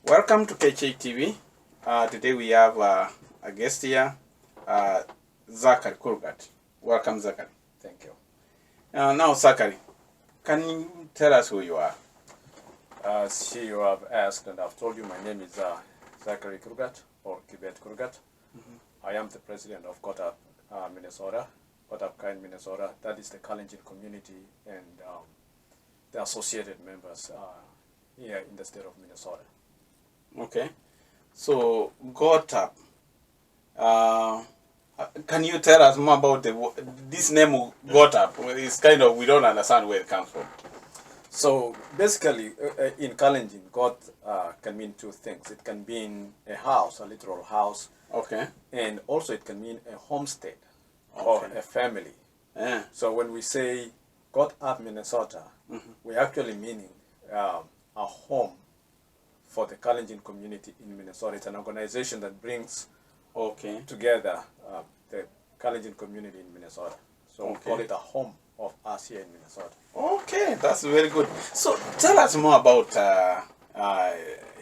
Welcome to KHTV. Today we have a guest here, Zachary Kurgat. Welcome, Zachary. Thank you. Now, Zachary, can you tell us who you are? As you have asked, and I've told you, my name is Zachary Kurgat, or Kurgat. I am the president of Gotabmn, Minnesota, Gotabmn, Minnesota. That is the Kelenjin community and the associated members here in the state of Minnesota. Okay. So, Gotabmn. Can you tell us more about this name, Gotabmn? It's kind of, we don't understand where it comes from. So basically, in Kelenjin, God can mean two things. It can mean a house, a literal house. Okay. And also it can mean a homestead or a family. Yeah. So when we say Gotabmn, Minnesota, we're actually meaning a home for the Kelenjin community in Minnesota. It's an organization that brings together the Kelenjin community in Minnesota. So we call it a home of us here in Minnesota. Okay, that's very good. So tell us more about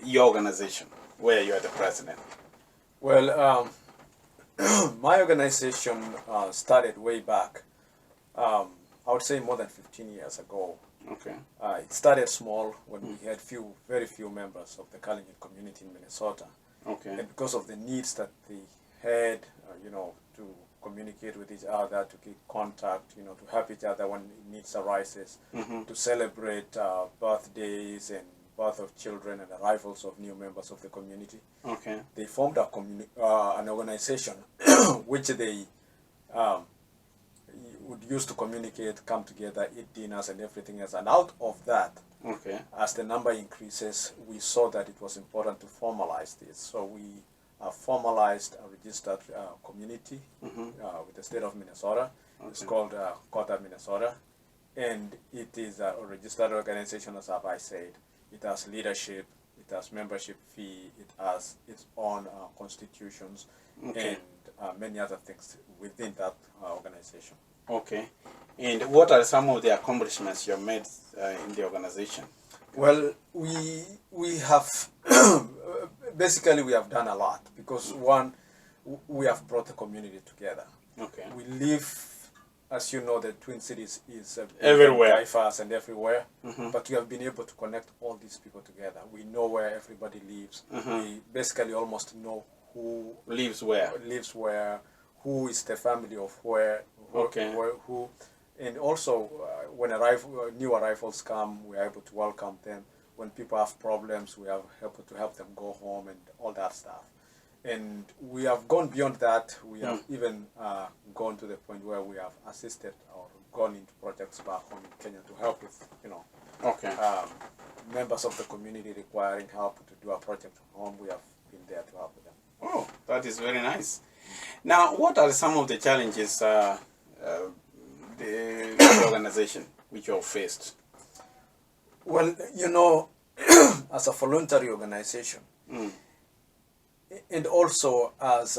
your organization, where you are the president. Well, my organization started way back, I would say more than 15 years ago. Okay. It started small when we had very few members of the Kelenjin community in Minnesota. Okay. And because of the needs that they had, to communicate with each other, to keep contact, to help each other when needs arises, to celebrate birthdays and birth of children and arrivals of new members of the community. Okay. They formed an organization which they would use to communicate, come together, eat dinners and everything else. And out of that, as the number increases, we saw that it was important to formalize this. So we formalized a registered community with the state of Minnesota. It's called Gotabmn, Minnesota. And it is a registered organization, as I said. It has leadership, it has membership fee, it has its own constitutions, and many other things within that organization. Okay. And what are some of the accomplishments you have made in the organization? Well, we have basically we have done a lot because one, we have brought the community together. Okay. We live, as you know, the Twin Cities is everywhere, diverse and everywhere, but we have been able to connect all these people together. We know where everybody lives. We basically almost know who lives where, who is the family of where, who. And also, when new arrivals come, we are able to welcome them. When people have problems, we are able to help them go home and all that stuff. And we have gone beyond that. We have even gone to the point where we have assisted or gone into projects back home in Kenya to help with, members of the community requiring help to do a project at home. We have been there to help them. Oh, that is very nice. Now, what are some of the challenges the organization which you have faced? Well, as a voluntary organization, and also as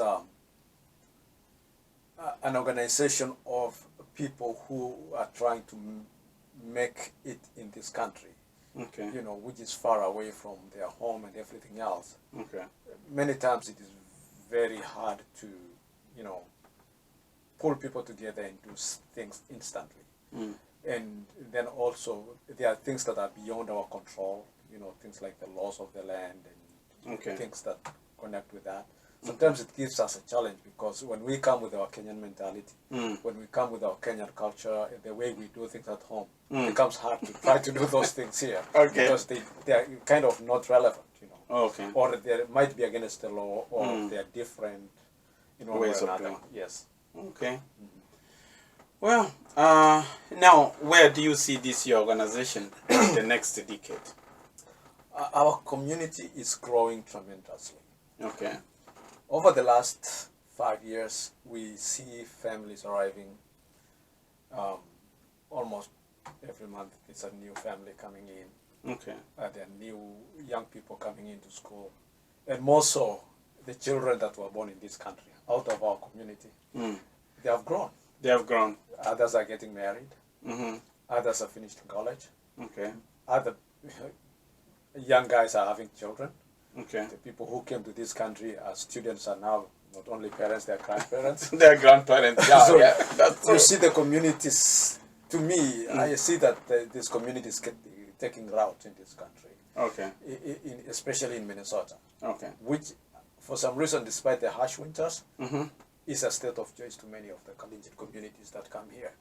an organization of people who are trying to make it in this country, which is far away from their home and everything else. Many times it is very hard to, pull people together and do things instantly. And then also there are things that are beyond our control, things like the loss of the land and things that connect with that. Sometimes it gives us a challenge because when we come with our Kenyan mentality, when we come with our Kenyan culture, the way we do things at home, it becomes hard to try to do those things here because they are kind of not relevant, or they might be against the law, or they are different in one way or another. Yes. Okay. Well, now where do you see this your organization in the next decade? Our community is growing tremendously. Okay. Over the last 5 years, we see families arriving almost every month. It's a new family coming in. Okay. There are new young people coming into school. And more so, the children that were born in this country, out of our community, they have grown. They have grown. Others are getting married. Others are finished college. Okay. Other young guys are having children. Okay. The people who came to this country as students are now not only parents, they are grandparents. They are grandparents. Yeah, so yeah. That's true. You see the communities. To me, I see that these communities taking root in this country. Okay. Especially in Minnesota. Okay. Which, for some reason, despite the harsh winters, is a state of joy to many of the kelenjin communities that come here.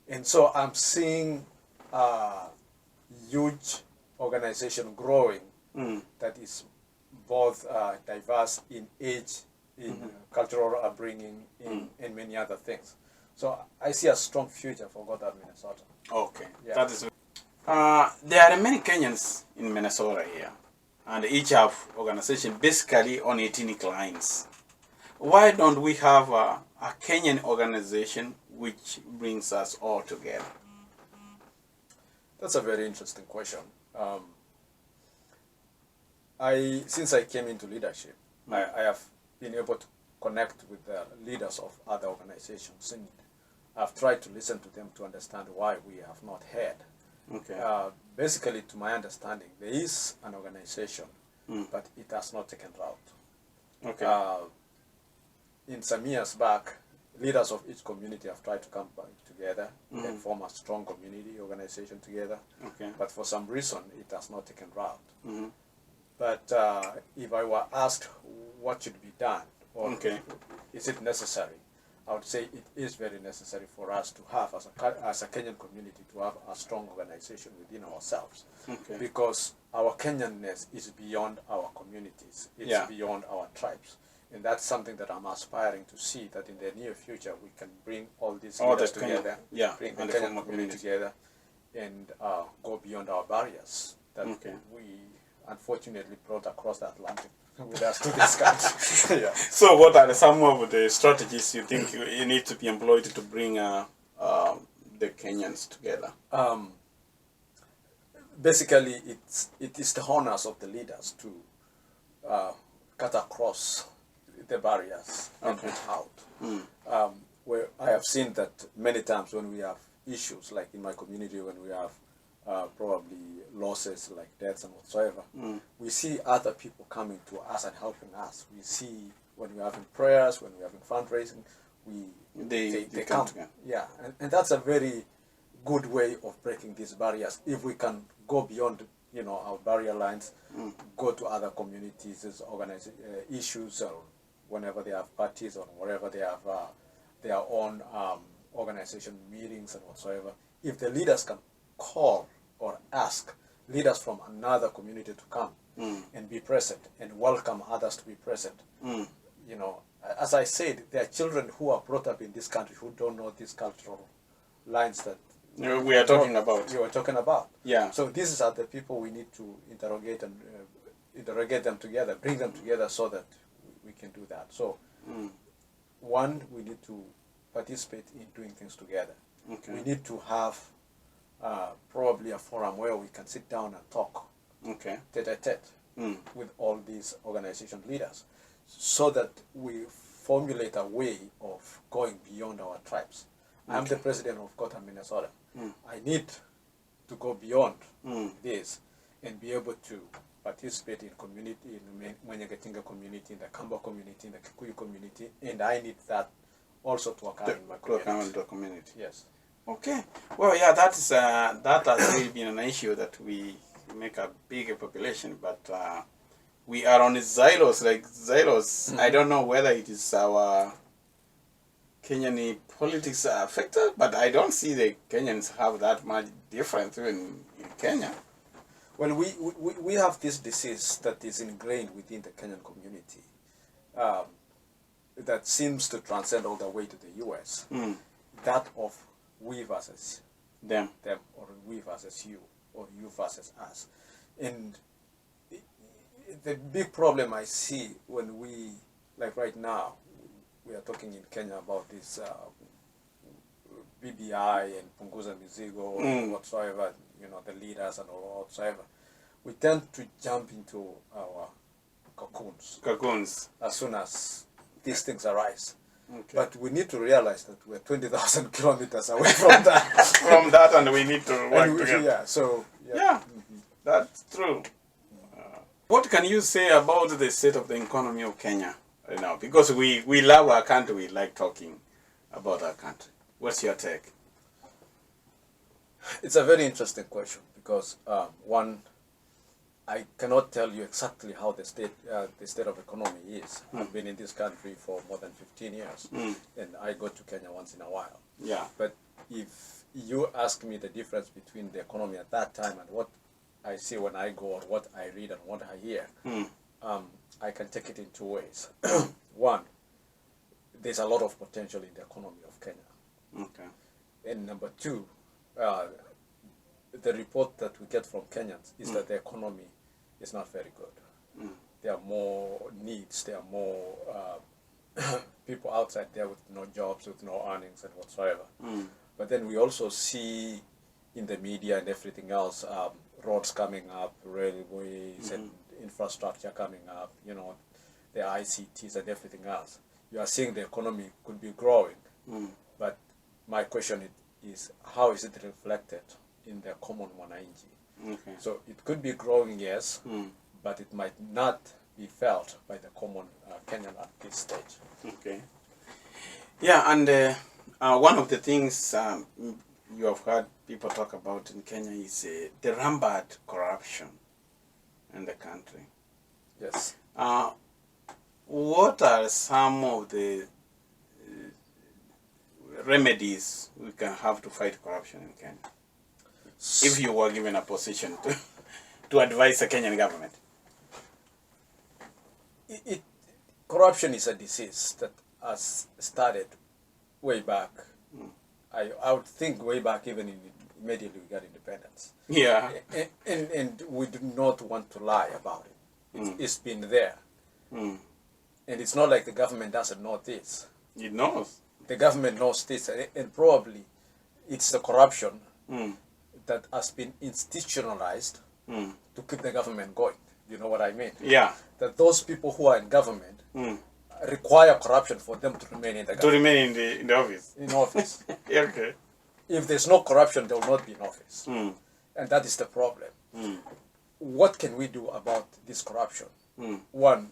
And so I'm seeing a huge organization growing that is both diverse in age, in cultural upbringing, in many other things. So I see a strong future for Gotabmn, Minnesota. Okay. Yeah. That is. There are many Kenyans in Minnesota here, and each have organization basically on ethnic lines. Why don't we have a Kenyan organization which brings us all together? That's a very interesting question. Since I came into leadership, I have been able to connect with the leaders of other organizations, and I've tried to listen to them to understand why we have not heard. Okay. Basically, to my understanding, there is an organization, but it has not taken root. Okay. In some years back, leaders of each community have tried to come back together and form a strong community organization together. Okay. But for some reason, it has not taken root. But if I were asked what should be done, or is it necessary, I would say it is very necessary for us to have, as a Kenyan community, to have a strong organization within ourselves. Because our Kenyanness is beyond our communities. It's beyond our tribes. And that's something that I'm aspiring to see, that in the near future we can bring all these leaders together, bring the Kenyan community together, and go beyond our barriers that we unfortunately brought across the Atlantic with us to this country. So what are some of the strategies you think you need to be employed to bring the Kenyans together? Basically, it is the honors of the leaders to cut across the barriers and reach out. Where I have seen that many times when we have issues, like in my community, when we have probably losses like deaths and whatsoever, we see other people coming to us and helping us. We see when we're having prayers, when we're having fundraising, they come together. Yeah, and that's a very good way of breaking these barriers. If we can go beyond, our barrier lines, go to other communities, organize issues, or whenever they have parties or wherever they have their own organization meetings and whatsoever. If the leaders can call or ask leaders from another community to come and be present and welcome others to be present. As I said, there are children who are brought up in this country who don't know these cultural lines that we are talking about. You are talking about. Yeah. So these are the people we need to interrogate and interrogate them together, bring them together so that we can do that. So, one, we need to participate in doing things together. We need to have probably a forum where we can sit down and talk tete-a-tete with all these organization leaders, so that we formulate a way of going beyond our tribes. I'm the president of Gotabmn, Minnesota. I need to go beyond this and be able to participate in community, in the Mwenyegetinga community, in the Kamba community, in the Kikuyu community, and I need that also to occur in my community. Yes. Okay. Well, yeah, that has really been an issue, that we make a bigger population, but we are on silos, I don't know whether it is our Kenyan politics affected, but I don't see the Kenyans have that much difference in Kenya. Well, we have this disease that is ingrained within the Kenyan community that seems to transcend all the way to the U.S. That of we versus them, or we versus you, or you versus us. And the big problem I see when we, like right now, we are talking in Kenya about this BBI and Punguza Mizigo and whatsoever, the leaders and all whatsoever. We tend to jump into our cocoons as soon as these things arise. But we need to realize that we're 20,000 kilometers away from that. From that, and we need to work together. Yeah, so... Yeah, that's true. What can you say about the state of the economy of Kenya right now? Because we love our country, we like talking about our country. What's your take? It's a very interesting question because one, I cannot tell you exactly how the state of economy is. I've been in this country for more than 15 years, and I go to Kenya once in a while. Yeah. But if you ask me the difference between the economy at that time and what I see when I go, or what I read and what I hear, I can take it in two ways. One, there's a lot of potential in the economy of Kenya. Okay. And number two, the report that we get from Kenyans is that the economy is not very good. There are more needs, there are more people outside there with no jobs, with no earnings and whatsoever. But then we also see in the media and everything else, roads coming up, railways and infrastructure coming up, you know, the ICTs and everything else. You are seeing the economy could be growing, but my question is how is it reflected in the common mwananchi? Okay. So it could be growing, yes, but it might not be felt by the common Kenyan at this stage. Okay. Yeah, and one of the things you have heard people talk about in Kenya is the rampant corruption in the country. Yes. What are some of the remedies we can have to fight corruption in Kenya? If you were given a position to advise the Kenyan government. Corruption is a disease that has started way back. I would think way back even immediately we got independence. Yeah. And we do not want to lie about it. It's been there. And it's not like the government doesn't know this. It knows. The government knows this, and probably it's the corruption that has been institutionalized to keep the government going. You know what I mean? Yeah. That those people who are in government require corruption for them to remain in the government. To remain in the office. In office. Yeah, okay. If there's no corruption, they will not be in office. And that is the problem. What can we do about this corruption? One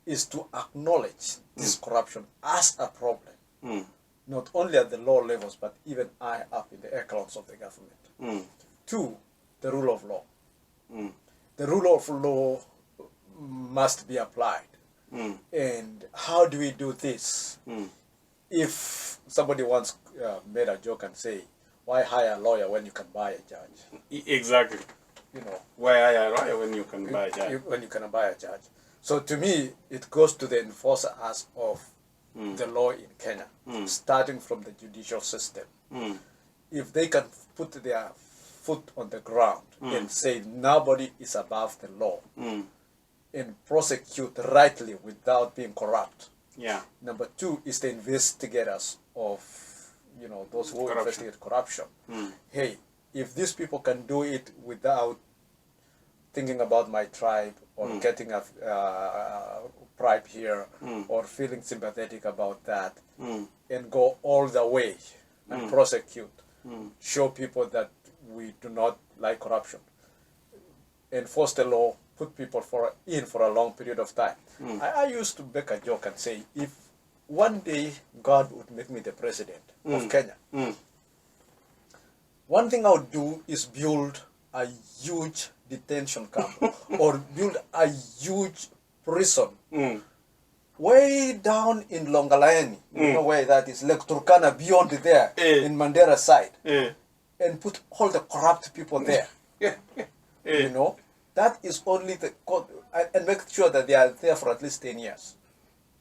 is to acknowledge this corruption as a problem. Not only at the lower levels, but even high up in the echelons of the government. Two, the rule of law. The rule of law must be applied. And how do we do this? If somebody once made a joke and say, why hire a lawyer when you can buy a judge? Exactly. You know, why hire a lawyer when you can buy a judge? When you can buy a judge. So to me, it goes to the enforcers of the law in Kenya, starting from the judicial system. If they can put their foot on the ground and say nobody is above the law and prosecute rightly without being corrupt. Yeah. Number two is the investigators of, you know, those who investigate corruption. Hey, if these people can do it without thinking about my tribe or getting a bribe here or feeling sympathetic about that and go all the way and prosecute, show people that we do not like corruption, enforce the law, put people in for a long period of time. I used to make a joke and say, if one day God would make me the president of Kenya, one thing I would do is build a huge detention camp or build a huge prison way down in Longalani, you know where that is, Lake Turkana, beyond there, in Mandera side, and put all the corrupt people there. You know, that is only the code, and make sure that they are there for at least 10 years,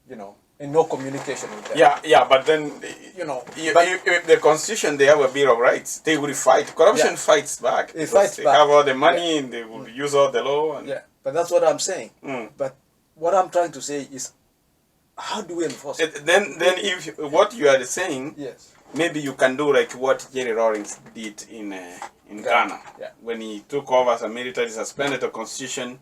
you know, and no communication with them. Yeah, but then, you know, if the constitution, they have a Bill of Rights, they will fight. Corruption fights back. It fights they back. have all the money and they will use all the law. And but that's what I'm saying. But what I'm trying to say is, how do we enforce it? Then if what you are saying, maybe you can do like what Jerry Rawlings did in Ghana. When he took over as a military, suspended the constitution.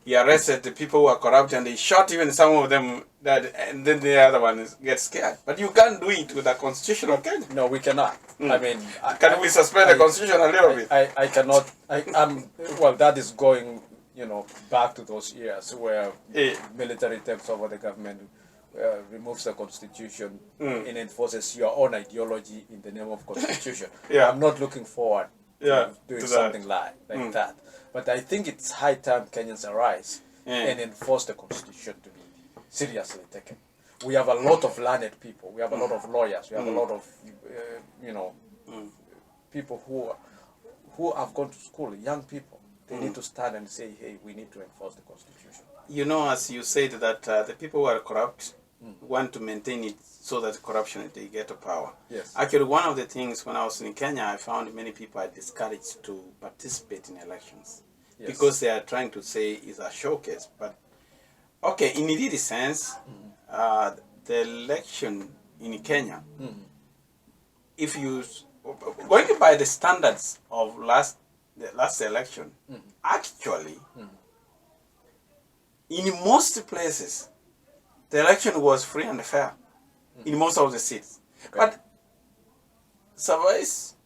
He arrested the people who are corrupt and they shot even some of them, and then the other ones get scared. But you can't do it with a constitution of Kenya. No, we cannot. I mean, can we suspend the constitution a little bit? I cannot. Well, that is going back to those years where military takes over the government, removes the constitution, and enforces your own ideology in the name of constitution. I'm not looking forward to doing something like that. But I think it's high time Kenyans arise and enforce the constitution to be seriously taken. We have a lot of learned people. We have a lot of lawyers. We have a lot of, people who have gone to school, young people. They need to stand and say, hey, we need to enforce the constitution. As you said that the people who are corrupt want to maintain it so that corruption, they get to power. Yes. Actually, one of the things when I was in Kenya, I found many people are discouraged to participate in elections because they are trying to say it's a showcase. But, okay, in a sense, the election in Kenya, if you, going by the standards of the last election, actually, in most places, the election was free and fair in most of the seats. Okay. But survives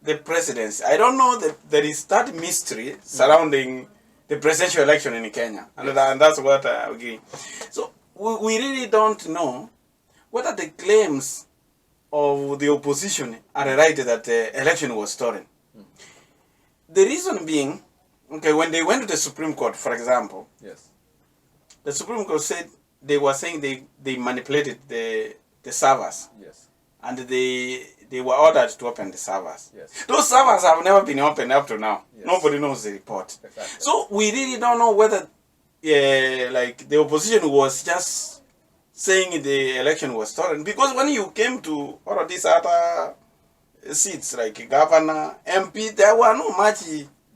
the presidency. I don't know that there is that mystery surrounding the presidential election in Kenya. And that's what I agree. So we really don't know whether the claims of the opposition are right that the election was stolen. The reason being, okay, when they went to the Supreme Court, for example, the Supreme Court said they were saying they manipulated the servers. And they were ordered to open the servers. Those servers have never been opened up to now. Nobody knows the report. So we really don't know whether like the opposition was just saying the election was stolen. Because when you came to all of these other seats like governor, MP, there were no much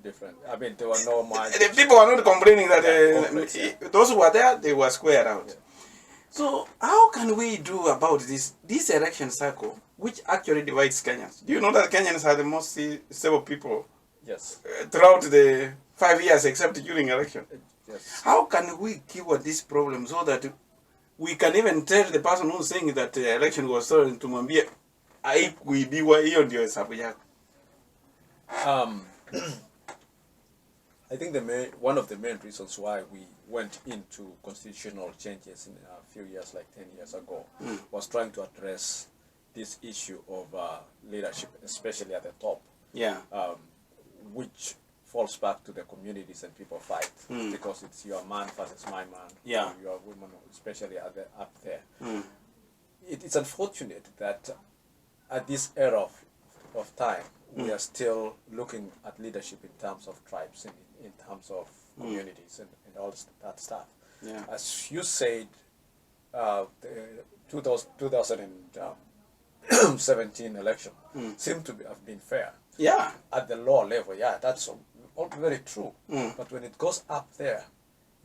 different. I mean, there were no much. The people were not complaining that those who were there, they were squared out. So how can we do about this election cycle, which actually divides Kenyans? Do you know that Kenyans are the most stable people throughout the 5 years except during election? How can we cure this problem so that we can even tell the person who's saying that the election was stolen to Mambia, I think one of the main reasons why we went into constitutional changes in a few years, like 10 years ago, was trying to address this issue of leadership, especially at the top, which falls back to the communities and people fight because it's your man versus my man, your woman, especially up there. It's unfortunate that at this era of time, we are still looking at leadership in terms of tribes and in terms of communities and all that stuff. As you said, the 2017 election seemed to have been fair. At the law level, that's all very true. But when it goes up there,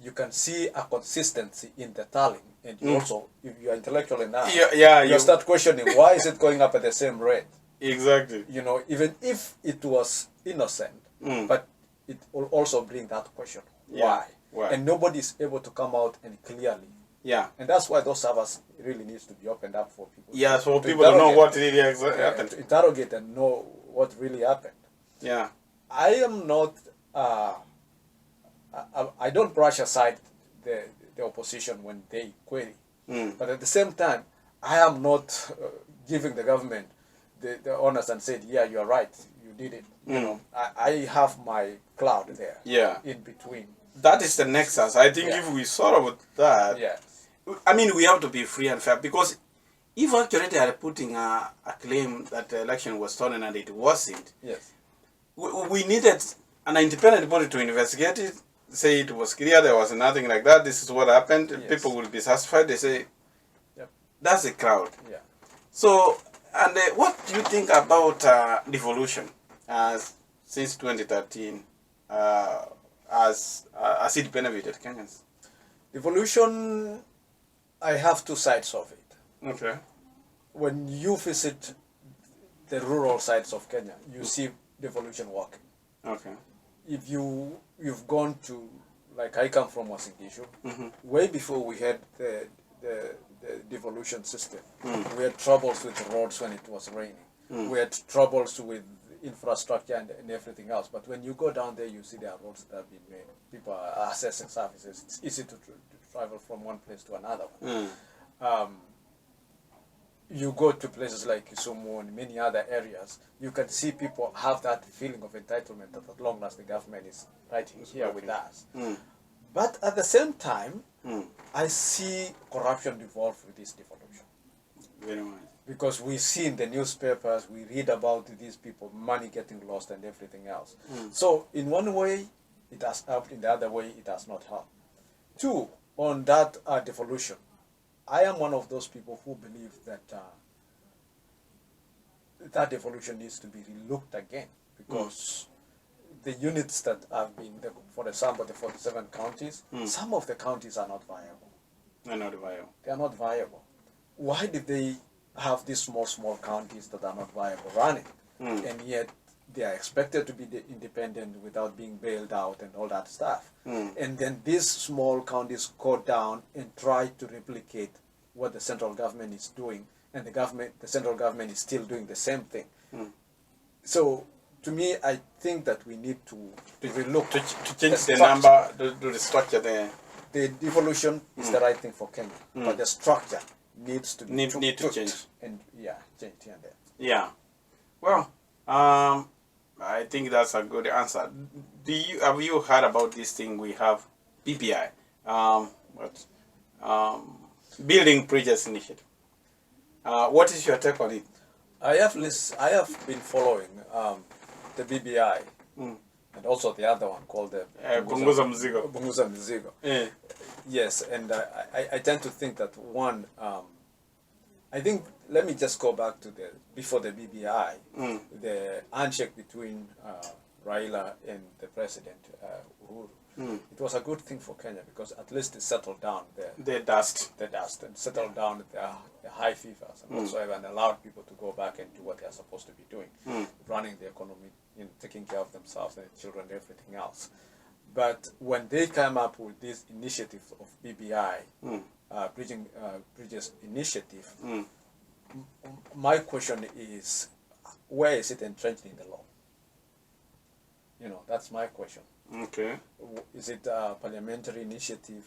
you can see a consistency in the tallying, and you also, if you are intellectual enough, you start questioning why is it going up at the same rate. Exactly. Even if it was innocent, but it will also bring that question. Why? And nobody is able to come out and clearly. And that's why those servers really needs to be opened up for people. So people to know what really happened. To interrogate and know what really happened. I am not. I don't brush aside the opposition when they query, but at the same time, I am not giving the government the honors and said, yeah, you are right, you did it. I have my cloud there. In between. That is the nexus. I think if we solve that, I mean, we have to be free and fair, because if actually they are putting a claim that the election was stolen and it wasn't, we needed an independent body to investigate it, say it was clear, there was nothing like that, this is what happened, people will be satisfied, they say, that's the crowd. So, and what do you think about devolution since 2013 as it benefited Kenyans? Devolution, I have two sides of it. Okay. When you visit the rural sides of Kenya, you see devolution working. Okay. If you've gone to, like I come from Wasingishu, way before we had the devolution system, we had troubles with the roads when it was raining. We had troubles with infrastructure and everything else. But when you go down there, you see there are roads that have been made. People are accessing services. It's easy to travel from one place to another one. You go to places like Kisumu and many other areas, you can see people have that feeling of entitlement that at long last the government is right here with us. But at the same time, I see corruption involved with this devolution. Very much. Because we see in the newspapers, we read about these people, money getting lost and everything else. So in one way, it has helped. In the other way, it has not helped. Two, on that devolution, I am one of those people who believe that that devolution needs to be relooked again, because the units that have been, for example, the 47 counties, some of the counties are not viable. They're not viable. They are not viable. Why did they have these small counties that are not viable running? And yet they are expected to be independent without being bailed out and all that stuff. And then these small counties go down and try to replicate what the central government is doing, and the central government is still doing the same thing. So to me, I think that we need to relook to change the number, to the structure there. The devolution is the right thing for Kenya, but the structure needs to be change. And change here and there. Yeah. Well, I think that's a good answer. Have you heard about this thing we have, BPI? Building Bridges Initiative. What is your take on it? I have been following the BBI and also the other one called the Punguza Mzigo. Punguza Mzigo. Yes, and I tend to think that one, I think, let me just go back to before the BBI, the handshake between Raila and the president, Uhuru. It was a good thing for Kenya because at least it settled down the dust and settled down the high fevers and whatsoever, and allowed people to go back and do what they are supposed to be doing, running the economy, taking care of themselves and children and everything else. But when they came up with this initiative of BBI, Bridges Initiative, my question is, where is it entrenched in the law? That's my question. Okay. Is it a parliamentary initiative?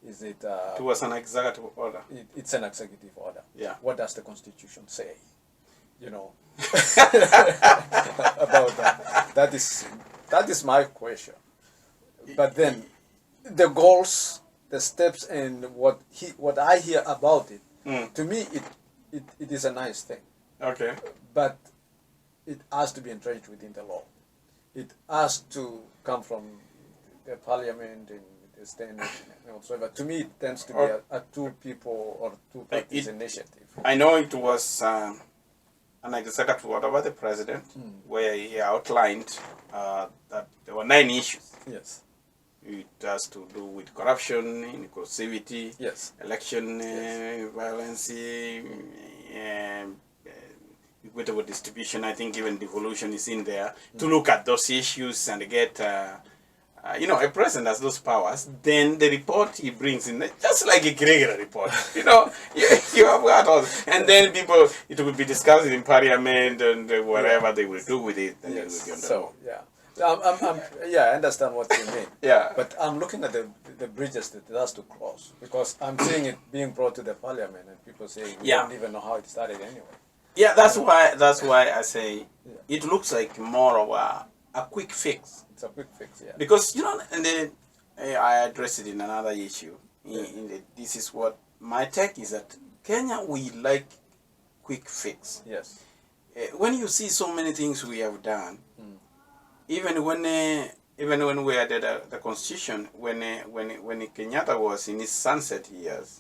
Is it... It was an executive order. It's an executive order. Yeah. What does the Constitution say? About that. That is my question. But then, the goals, the steps, and what I hear about it, to me, it is a nice thing. Okay. But it has to be entrenched within the law. It has to come from the parliament and the state and whatsoever. To me, it tends to be a two people or two parties initiative. I know it was an executive order by the president where he outlined that there were 9 issues. Yes. It has to do with corruption, inclusivity, election violence, equitable distribution. I think even devolution is in there to look at those issues and get, a president has those powers. Then the report he brings in, just like a regular report, you have got all, and then it will be discussed in parliament and whatever they will do with it. Then it will be on the law. I understand what you mean. But I'm looking at the bridges that it has to cross, because I'm seeing it being brought to the parliament and people saying we don't even know how it started anyway. Yeah, that's why I say it looks like more of a quick fix. It's a quick fix, yeah. Because and then I addressed it in another issue. This is what my take is, that Kenya, we like quick fix. Yes. When you see so many things we have done, even when we had the constitution, when Kenyatta was in his sunset years,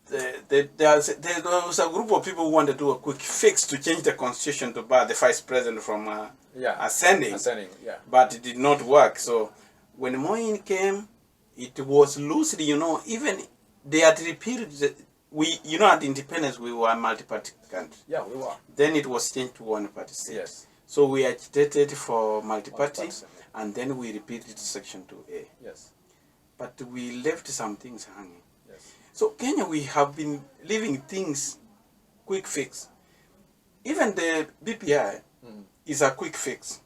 there was a group of people who wanted to do a quick fix to change the constitution to bar the vice president from ascending. But it did not work. So when Moin came, it was loosely, even they had repeated at independence we were a multi-party country. Yeah, we were. Then it was changed to one-party state. Yes. So we agitated for multi-party, and then we repeated Section 2A. Yes. But we left some things hanging. Yes. So Kenya, we have been leaving things quick fix. even the BPI is a quick fix.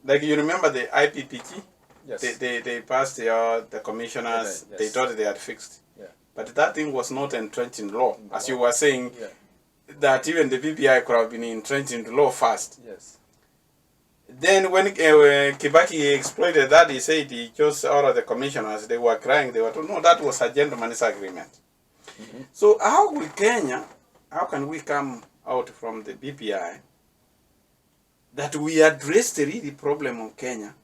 Like you remember the IPPT? Yes. They passed the commissioners, yes. they thought they had fixed. Yeah. But that thing was not entrenched in law. As you were saying, that even the BPI could have been entrenched into law first. Yes. Then when Kibaki exploited that, he said he chose all of the commissioners. They were crying. They were told, no, that was a gentleman's agreement. So how can we come out from the BPI that we address the really problem of Kenya?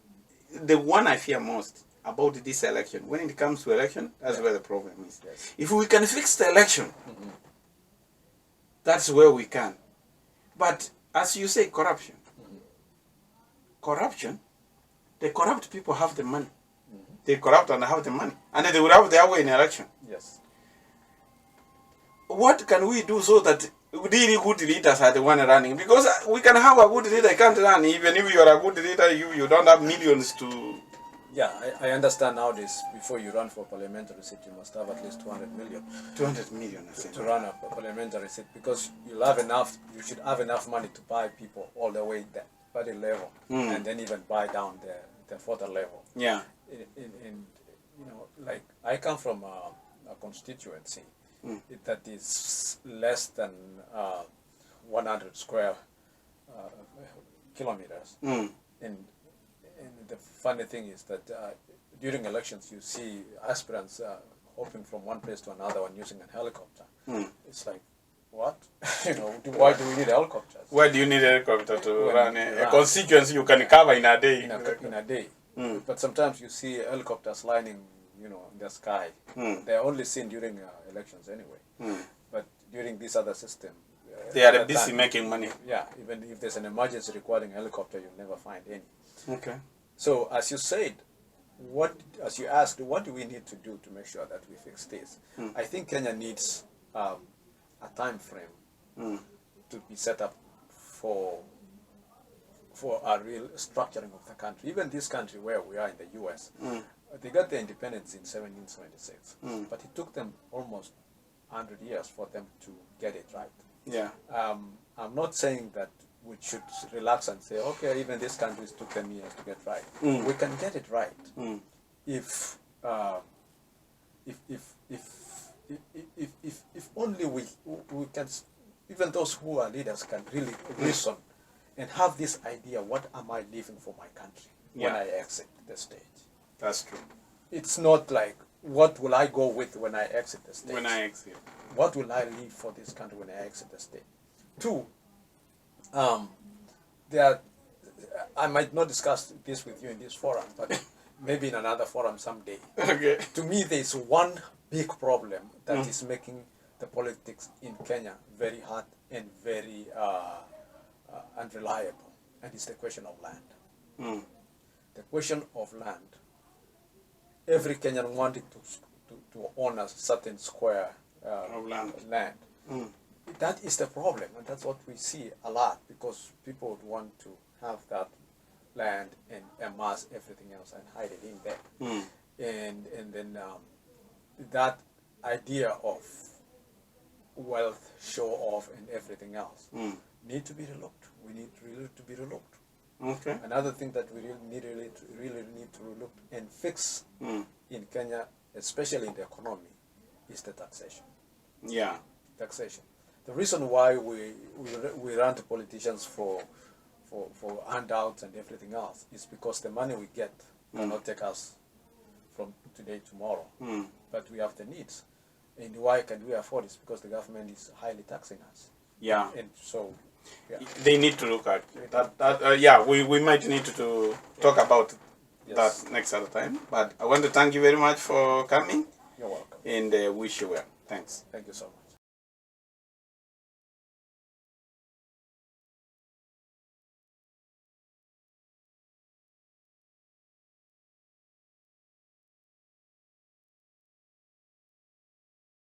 The one I fear most about this election, when it comes to election, that's where the problem is. Yes. If we can fix the election, that's where we can. But as you say, corruption. Corruption, the corrupt people have the money. They corrupt and have the money. And they will have their way in election. Yes. What can we do so that really good leaders are the one running? Because we can have a good leader, can't run. Even if you are a good leader, you don't have millions to... Yeah, I understand nowadays, before you run for parliamentary seat, you must have at least 200 million. 200 million, I think. To run a parliamentary seat, because you should have enough money to buy people all the way there. Party level, and then even buy down the further level. Yeah. In you know, like I come from a constituency that is less than 100 square kilometers. And the funny thing is that during elections you see aspirants hopping from one place to another one using a helicopter. It's like, what? Why do we need helicopters? Why do you need a helicopter to run a constituency you can cover in a day? In a day. But sometimes you see helicopters lining, in the sky. They are only seen during elections anyway. But during this other system, they are busy making money. Yeah, even if there's an emergency requiring a helicopter, you'll never find any. Okay. So as you said, as you asked, what do we need to do to make sure that we fix this? I think Kenya needs a time frame to be set up for a real structuring of the country. Even this country where we are in the US, they got their independence in 1776, but it took them almost 100 years for them to get it right. Yeah. I'm not saying that we should relax and say, okay, even these countries took 10 years to get right. We can get it right if only we can, even those who are leaders can really reason and have this idea, what am I leaving for my country when I exit the stage? That's true. It's not like, what will I go with when I exit the stage? When I exit. What will I leave for this country when I exit the stage? Two, I might not discuss this with you in this forum, but maybe in another forum someday. Okay. To me, there is one big problem that is making the politics in Kenya very hard and very unreliable, and it's the question of land. The question of land. Every Kenyan wanted to own a certain square of land. That is the problem, and that's what we see a lot, because people would want to have that land and amass everything else and hide it in there. And then that idea of wealth, show off, and everything else need to be relooked. We need really to be relooked. Okay. Another thing that we really need to relook and fix in Kenya, especially in the economy, is the taxation. Yeah. Taxation. The reason why we run to politicians for handouts and everything else is because the money we get cannot take us from today to tomorrow. But we have the needs. And why can we afford it? Because the government is highly taxing us. Yeah. And so, yeah. They need to look at that. Yeah, we might need to talk about that next other time. But I want to thank you very much for coming. You're welcome. And wish you well. Thanks. Thank you so much.